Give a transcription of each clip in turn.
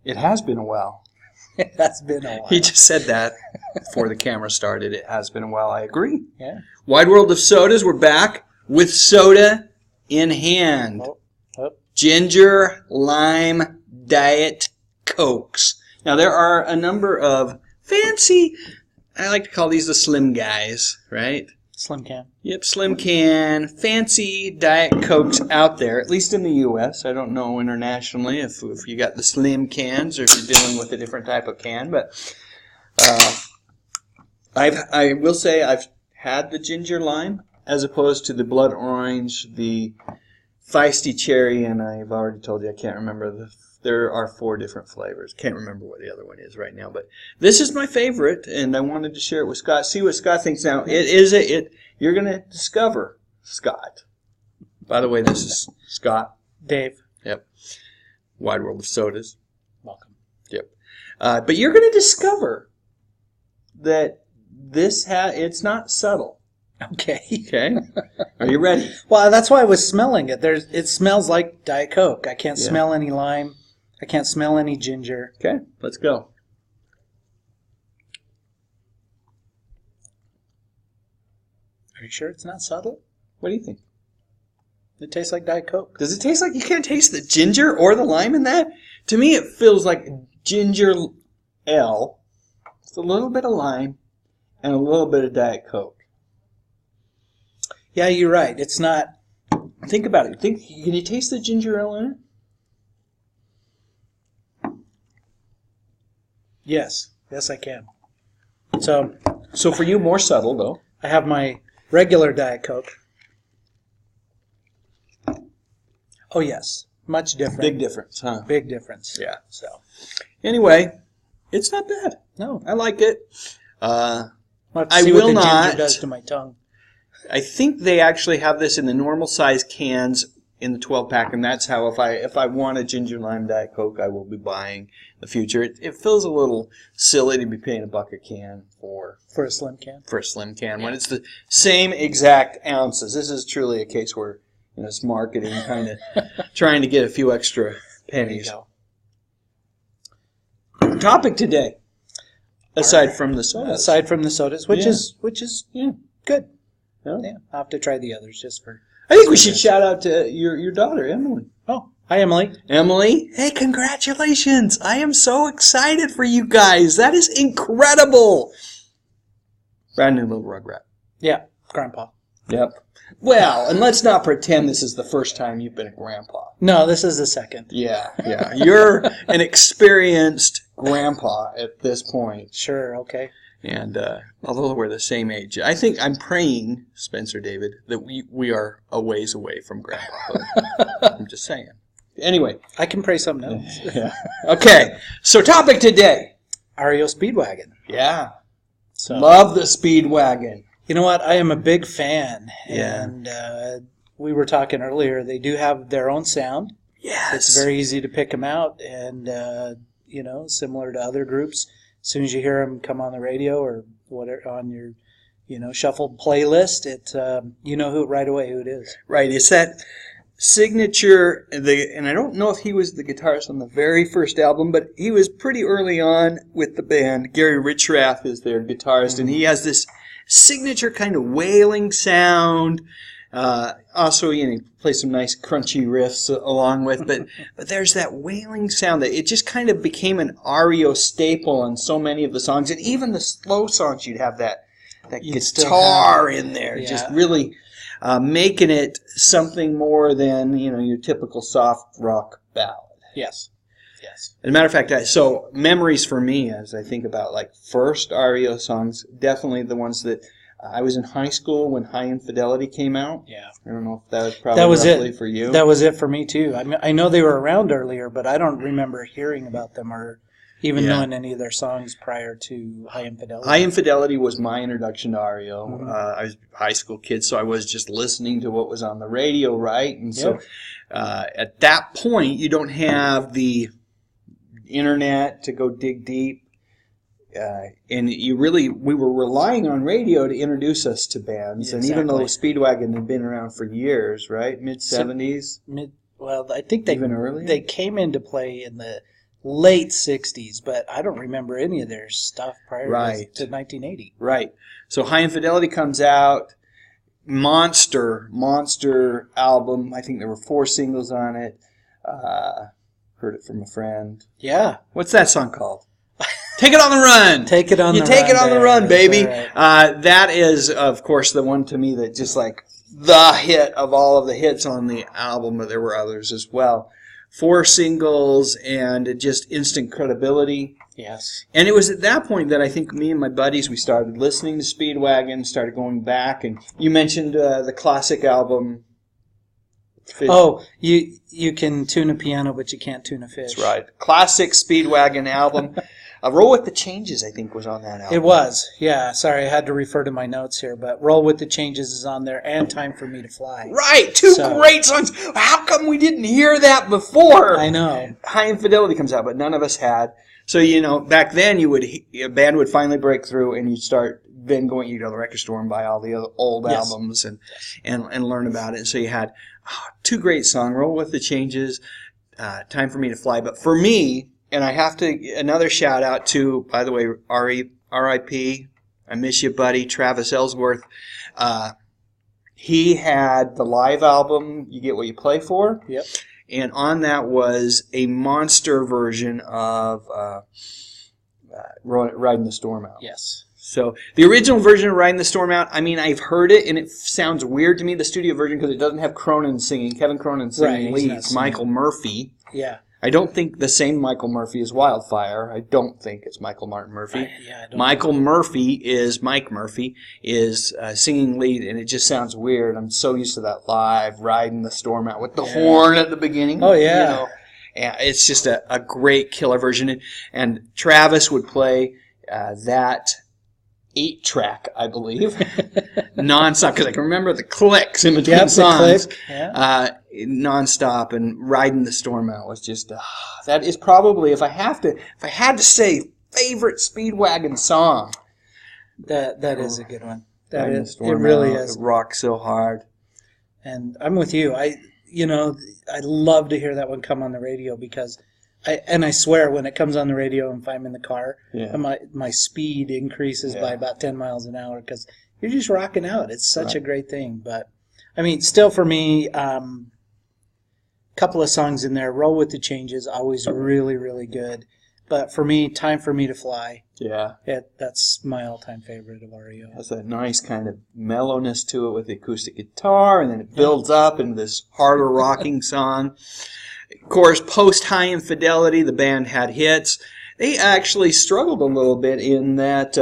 It has been a while. It has been a while. He just said that before the camera started. It has been a while. I agree. Yeah. Wide World of Sodas. We're back with soda in hand. Ginger, lime, Diet Cokes. Now, there are a number of fancy, I like to call these the slim guys, right? Slim can. Yep, slim can, fancy Diet Cokes out there, at least in the U.S. I don't know internationally if you got the slim cans or if you're dealing with a different type of can. But I will say I've had the ginger lime as opposed to the blood orange, the feisty cherry, and I've already told you I can't remember. There are 4 different flavors. Can't remember what the other one is right now. But this is my favorite, and I wanted to share it with Scott. See what Scott thinks now. You're going to discover Scott. By the way, this is Scott. Dave. Yep. Wide World of Sodas. Welcome. Yep. But you're going to discover that it's not subtle. Okay. Okay. Are you ready? Well, that's why I was smelling it. It smells like Diet Coke. I can't smell any lime. I can't smell any ginger. Okay. Let's go. Are you sure it's not subtle? What do you think? It tastes like Diet Coke. Does it taste like you can't taste the ginger or the lime in that? To me, it feels like ginger ale. It's a little bit of lime and a little bit of Diet Coke. Yeah, you're right. It's not. Think about it. Can you taste the ginger ale in it? Yes. Yes, I can. So for you, more subtle, though. I have my regular Diet Coke. Oh, yes. Much different. Big difference, huh? Big difference. Yeah. So anyway, it's not bad. No. I like it. I'll have to I see will what the not. ginger does to my tongue. I think they actually have this in the normal size cans in the 12-pack, and that's how if I want a ginger lime Diet Coke, I will be buying in the future. It feels a little silly to be paying $1 a can for a slim can. For a slim can when it's the same exact ounces. This is truly a case where it's marketing, kind of trying to get a few extra pennies. There you go. Topic today, aside from the sodas. Aside from the sodas, which is good. Yeah. I'll have to try the others just for... I think we should shout out to your daughter, Emily. Oh, hi, Emily. Emily, hey, congratulations. I am so excited for you guys. That is incredible. Brand new little rugrat. Yeah, Grandpa. Yep. Well, and let's not pretend this is the first time you've been a grandpa. No, this is the second. Yeah. You're an experienced grandpa at this point. Sure, okay. And although we're the same age, I'm praying, Spencer David, that we are a ways away from grandpahood. I'm just saying. Anyway. I can pray something else. Yeah. Okay, so topic today. REO Speedwagon. Yeah. So, love the Speedwagon. You know what? I am a big fan. Yeah. And we were talking earlier, they do have their own sound. Yes. It's very easy to pick them out. And, similar to other groups, as soon as you hear them come on the radio or whatever on your, shuffled playlist, you know right away who it is. Right. It's that signature, and I don't know if he was the guitarist on the very first album, but he was pretty early on with the band. Gary Richrath is their guitarist, and he has this signature kind of wailing sound. Also, he plays some nice crunchy riffs along with, but there's that wailing sound that it just kind of became an REO staple on so many of the songs, and even the slow songs, you'd have that guitar in there, just really making it something more than your typical soft rock ballad. Yes. As a matter of fact, so memories for me as I think about first REO songs, definitely the ones that I was in high school when High Infidelity came out. Yeah. I don't know if that was probably roughly for you. That was it for me too. I mean, I know they were around earlier, but I don't remember hearing about them or even knowing any of their songs prior to High Infidelity. High Infidelity was my introduction to REO. Mm-hmm. I was a high school kid, so I was just listening to what was on the radio, right? And so at that point, you don't have the internet to go dig deep. And we were relying on radio to introduce us to bands. Yeah, and even though Speedwagon had been around for years, right? Mid-70s? Well, I think even earlier? They came into play in the late 60s, but I don't remember any of their stuff prior Right. to 1980. Right. So High Infidelity comes out. Monster album. I think there were 4 singles on it. Heard it from a friend. Yeah. What's that song called? Take It on the Run. Take It on the Run. You take it on the run, baby. Right. That is, of course, the one to me that just like the hit of all of the hits on the album, but there were others as well. 4 singles and just instant credibility. Yes. And it was at that point that I think me and my buddies, we started listening to Speedwagon, started going back, and you mentioned the classic album. Fish. Oh, you can tune a piano, but you can't tune a fish. That's right. Classic Speedwagon album. Roll with the Changes, I think, was on that album. It was, yeah. Sorry, I had to refer to my notes here, but Roll with the Changes is on there, and Time for Me to Fly. Right, 2 great songs. How come we didn't hear that before? I know. High Infidelity comes out, but none of us had. So, back then a band would finally break through, and you'd start then going to the record store and buy all the other old albums and learn about it. So you had 2 great songs, Roll with the Changes, Time for Me to Fly. But for me, and I have to, another shout out to, by the way, R.I.P., I miss you, buddy, Travis Ellsworth. He had the live album, You Get What You Play For. Yep. And on that was a monster version of Riding the Storm Out. Yes. So the original version of Riding the Storm Out, I mean, I've heard it, and it sounds weird to me, the studio version, because it doesn't have Kevin Cronin singing lead. It's Michael Murphy. Yeah. I don't think the same Michael Murphy is Wildfire. I don't think it's Michael Martin Murphy. Michael Murphy is singing lead, and it just sounds weird. I'm so used to that live Riding the Storm Out with the horn at the beginning. Oh, yeah. And it's just a great killer version. And Travis would play that 8-track, I believe, nonstop, because I can remember the clicks in between songs. Nonstop, and Riding the Storm Out was just that is probably, if I had to say favorite Speedwagon song, that is a good one. It really is. It rocks so hard. And I'm with you. I love to hear that one come on the radio, because I swear when it comes on the radio, if I'm in the car, my speed increases by about 10 miles an hour, because you're just rocking out. It's such a great thing. But I mean, still for me, couple of songs in there. Roll with the Changes, always really, really good. But for me, Time for Me to Fly. Yeah. That's my all-time favorite of REO. Has that nice kind of mellowness to it with the acoustic guitar, and then it builds up into this harder rocking song. Of course, post High Infidelity, the band had hits. They actually struggled a little bit in that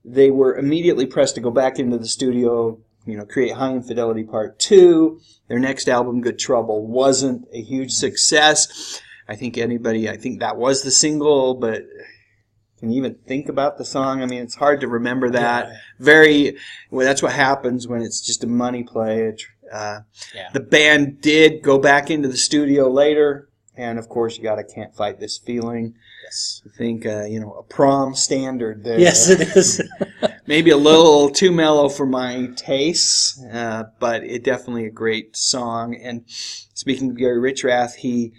they were immediately pressed to go back into the studio, create High Infidelity Part 2. Their next album, Good Trouble, wasn't a huge success. I think that was the single, but can you even think about the song? I mean, it's hard to remember that. That's what happens when it's just a money play. The band did go back into the studio later, and of course you got I Can't Fight This Feeling. Yes. I think, a prom standard there. Yes, it is. Maybe a little too mellow for my tastes, but it definitely a great song. And speaking of Gary Richrath, he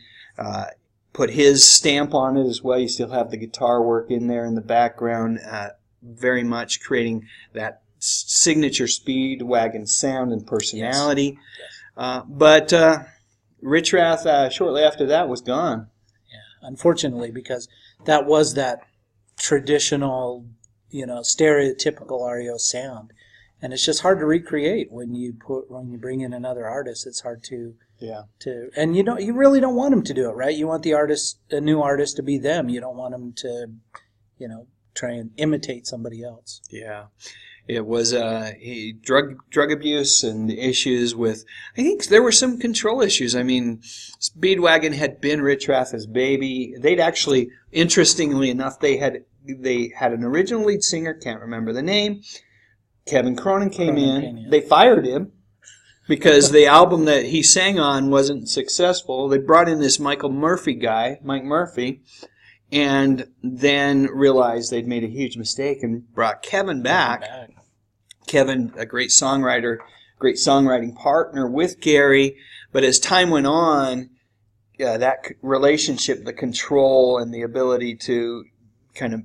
put his stamp on it as well. You still have the guitar work in there in the background, very much creating that signature Speedwagon sound and personality. Yes. But Richrath, shortly after that, was gone. Yeah, unfortunately, because that was that traditional, stereotypical REO sound, and it's just hard to recreate when you bring in another artist. It's hard to and you really don't want them to do it, right? You want a new artist to be them. You don't want them to, try and imitate somebody else. Yeah. It was drug abuse and issues with, I think there were some control issues. I mean, Speedwagon had been Richrath's baby. They'd actually, interestingly enough, they had an original lead singer, can't remember the name. Kevin Cronin came in. They fired him because the album that he sang on wasn't successful. They brought in this Mike Murphy, and then realized they'd made a huge mistake and brought Kevin back. Kevin, a great songwriter, great songwriting partner with Gary. But as time went on, relationship, the control and the ability to kind of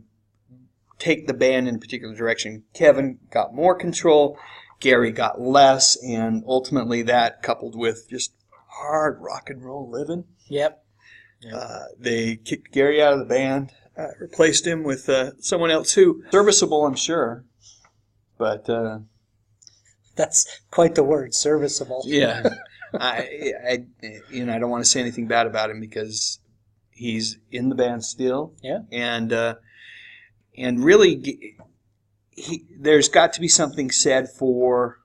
take the band in a particular direction. Kevin got more control, Gary got less, and ultimately that, coupled with just hard rock and roll living. Yep. They kicked Gary out of the band, replaced him with someone else who serviceable, I'm sure, but that's quite the word, serviceable. Yeah, I don't want to say anything bad about him because he's in the band still. Yeah, and really, there's got to be something said for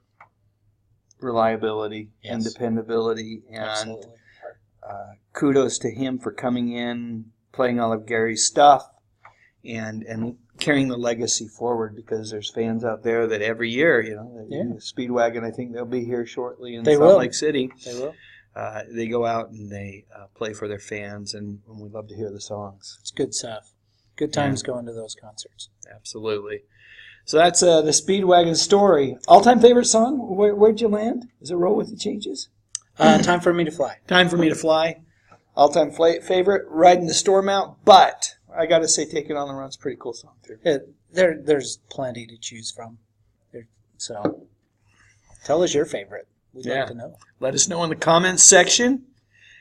reliability and dependability, and kudos to him for coming in, playing all of Gary's stuff, and carrying the legacy forward, because there's fans out there that every year, Speedwagon, I think they'll be here shortly in Salt Lake City. They will. They go out and they play for their fans, and we love to hear the songs. It's good stuff. Good times going to those concerts. Absolutely. So that's the Speedwagon story. All-time favorite song? Where'd you land? Is it Roll With The Changes? Time for Me to Fly. Time for Me to Fly. All-time favorite, Riding the Storm Out. But I got to say, Take It On The Run's a pretty cool song, too. There's plenty to choose from. So tell us your favorite. We'd like to know. Let us know in the comments section.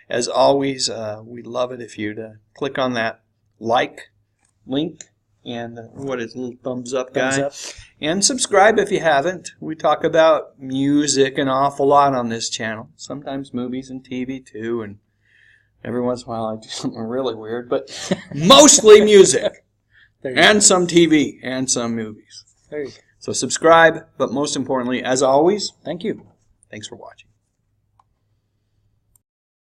As always, we'd love it if you'd click on that like link and what is a little thumbs up guy. Thumbs up. And subscribe if you haven't. We talk about music an awful lot on this channel. Sometimes movies and TV too, and every once in a while I do something really weird, but mostly music. And some TV and some movies. There you go. So subscribe, but most importantly, as always, thank you. Thanks for watching.